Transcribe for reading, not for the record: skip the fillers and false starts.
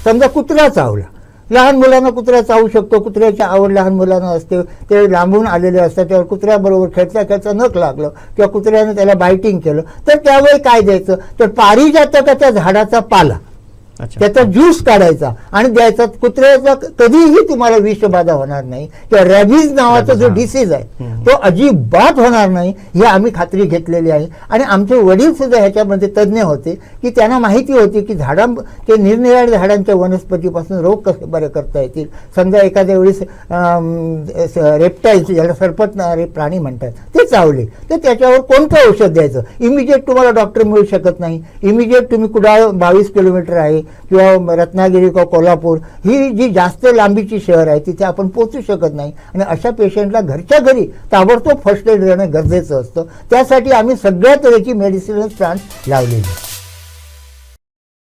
समजा कुत्रा चावला, लहान मुलांना कुत्रा चावू शकतो, कुत्र्याची आवड लहान मुलांना असते, ते लांबून आलेले असतात, त्यावर कुत्र्याबरोबर खेळता खेळता नख लागलं किंवा कुत्र्याने त्याला बायटिंग केलं, तर त्यावेळी काय द्यायचं, तर पारिजातकाच्या झाडाचा पाला त्याचा ज्यूस काढायचा आणि द्यायचा. कुत्र्याचा कधीही तुम्हाला विषबाधा होणार नाही किंवा रॅबीज नावाचा जो डिसीज आहे तो अजिबात होणार नाही, ही आम्ही खात्री घेतलेली आहे. आणि आमचे वडील सुद्धा ह्याच्यामध्ये तज्ज्ञ होते की त्यांना माहिती होती की ते निरनिराळ्या झाडांच्या वनस्पतीपासून रोग कसे बरे करता येतील. समजा एखाद्या वेळेस रेप्टाईल्स, ज्याला सरपटणारे प्राणी म्हणतात, ते चावले तर त्याच्यावर कोणतं औषध द्यायचं. इमिजिएट तुम्हाला डॉक्टर मिळू शकत नाही. इमिजिएट तुम्ही कुडाळ 22 किलोमीटर आहे किंवा रत्नागिरी किंवा कोल्हापूर ही जी जास्त लांबीची शहर आहे तिथे आपण पोहोचू शकत नाही. आणि अशा पेशंटला घरच्या घरी ताबडतोब फर्स्ट एड देणं गरजेचं असतं. त्यासाठी आम्ही सगळ्या तऱ्हेची मेडिसिनल प्लांट्स लावलेली.